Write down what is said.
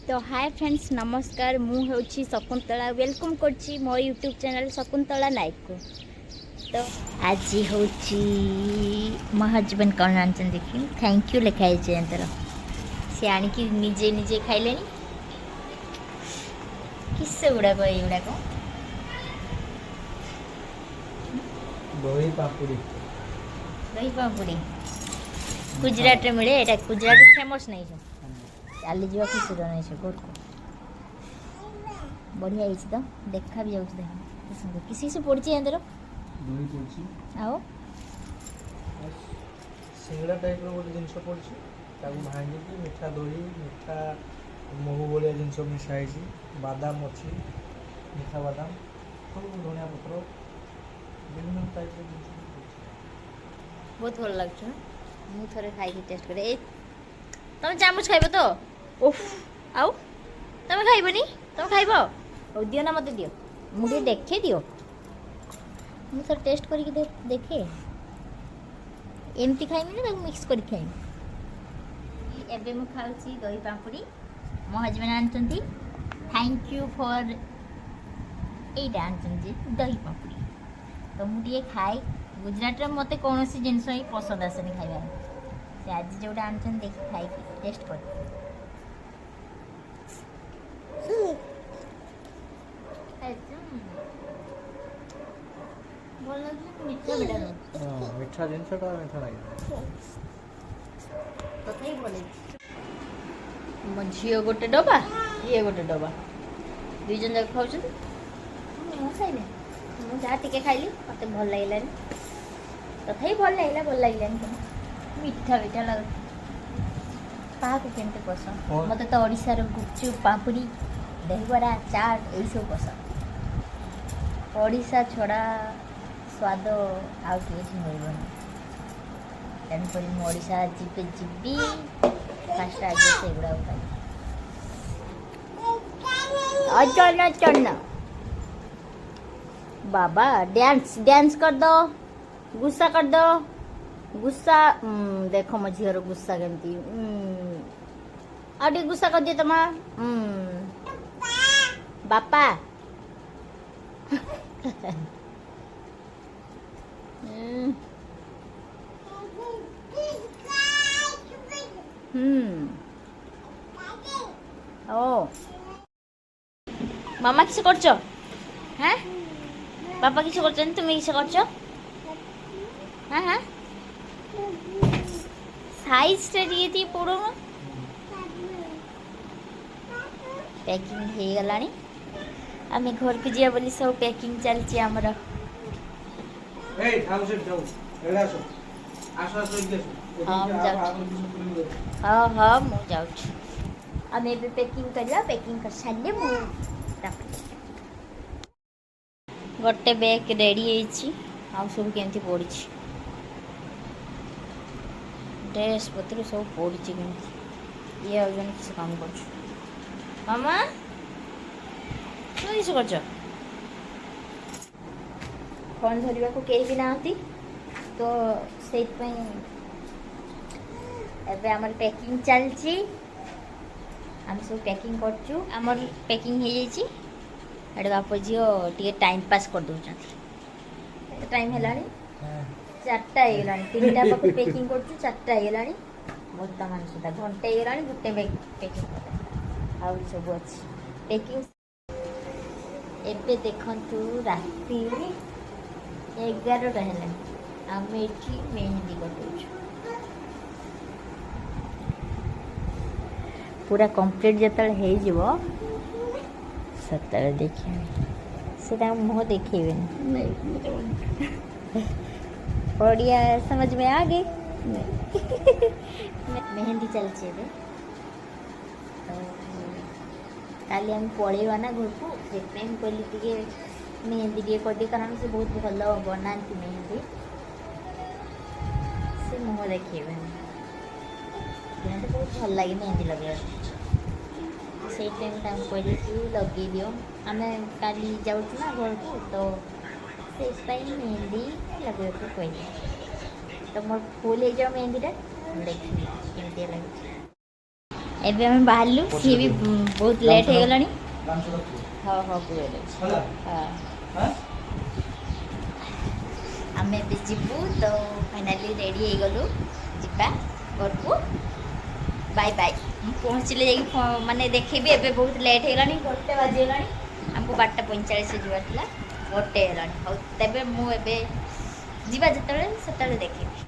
तो hi friends नमस्कार मुझे शकुंतला वेलकम करछि मो यूट्यूब चैनल शकुंतला नायक को। तो आज हूँ मो हजबैंड कौन आन देखी थैंक यू लिखाई तर सी आणिकी निजे निजे खाइले किस गुड़ाक युड़ाक दही पापुड़ी गुजरात मिले ये गुजरात फेमस नहीं जो चली जा खुशी नहीं से घर को बढ़िया तो देखा भी जाऊँ किसी से पड़ी अंदर दही पड़ी आओ सिंगड़ा टाइप गोटे जिन पड़ी भांगी मीठा दही मीठा महू भाया जिन मिसाई बादाम अच्छी मीठा बादाम सब धनिया पत्र विभिन्न टाइप बहुत भल लगे मु थे खाई टेस्ट करे तुम चामच खाइब तो ओफ आउ तुम खाइबनी तुम खाइब और दियो ना मत दियो मुझे देखे दियो मु थोड़ा टेस्ट करके देखे एमती खाइबी ना मिक्स कर खाइबी एबे मु खाउची दही पापड़ी मो हजबैंड आनचंती थैंक यू फॉर एटा आनचंती दही पापड़ी तो मुझे खाए गुजरात रे मते कौन सी जिनस ही पसंद आसेनी खाइबा से आज जोटा आनचन देखि खाई टेस्ट कर मीठा जिनसटा मीठा नहीं तथापि बोले मो झील गोटे डबा ये गोटे डबा दुई जन जाक खाऊ खाइले मुझे टिके खाइली मत भल लगलानी तथापि भल लगलानी मीठा मीठा लगे क्या केमती पसंद मत तो ओडिशार गुपचुप पापड़ी दहीबरा चाट यही सब पसंद ओडिशा छड़ा स्वाद आउ किसी मिलबनी तेणुक ओडिशा जीवे जीवी फास्ट आगे से गुड़ा खाई चढ़ना बाबा डांस डांस कर दो गुस्सा कर दो गुस्सा देखो मो झीर गुस्सा केमती आगे गुस्सा कर दिए तुम बापा ओ मामा किस करछ हैं पापा किस करछन तुम किस करछ हाँ हाँ साइज टे थी पड़ो पैकिंग हो गलानी आम घर को जा बोली सब पैकिंग चलती आमर हाँ हाँ मु जाऊँ आम ए पैकिंग करवा पैकिंग कर सारे गोटे बैग रेडी आउ सब केमती पड़ी ड्रेस पत्र सब पड़ी केमती ये आउन किसी काम कर मामा तू किस कर फोन धरवा को कहीं भी ना तो से आमर पैकिंग चलची आम सब पैकिंग करमर पैकिंग हो जाए बाप झील टे टाइम पास कर दौरान टाइम है 4टा हो 3टा पाख पैकिंग कर 4टा हो बर्तमान सुधा घंटे हो गोटे बैग पैकिंग कर आउ सब अच्छी पैकिंग एबे देखु राति 11टा है आम ये मेहंदी कटोचु पूरा कंप्लीट जो से देखिए से मुँह देखेबे बढ़िया समझ में आ गई मेहंदी चलचे काली आम पड़ेगा ना घर को से कहली टे मेहंदी टे कर दिए कारण से बहुत भल बनाती मेहंदी से मुँह देखेबे बहुत भल लगे मेहंदी लगे से टाइम कहली लगे दियो आम काली जाऊँ ना घर को तो से मेहंदी लगे कहली तो मोर फुल हो जाओ मेहंदीटा देखिए केमती लगे ଏବେ ଆମେ ବାହାରିଲୁ ସିଏ ବି ବହୁତ ଲେଟ୍ ହେଇଗଲାଣି ଗାମୁଛା ରଖିବୁ ହଁ ହଁ ପୁରେଇ ହେଲା ହଁ ହାଁ ଆମେ ଏବେ ଯିବୁ ତ ଫାଇନାଲି ରେଡ଼ି ହେଇଗଲୁ ଯିବା ଘରକୁ ବାଇ ବାଇ ମୁଁ ପହଞ୍ଚିଲେ ଯାଇକି ମାନେ ଦେଖେଇବି ଏବେ ବହୁତ ଲେଟ୍ ହେଇଗଲାଣି 1ଟା ବାଜିଗଲାଣି ଆମକୁ 12:45 ଯିବାର ଥିଲା 1 ହେଲାଣି ହଉ ତେବେ ମୁଁ ଏବେ ଯିବା ଯେତେବେଳେ ସେତେବେଳେ ଦେଖେଇବି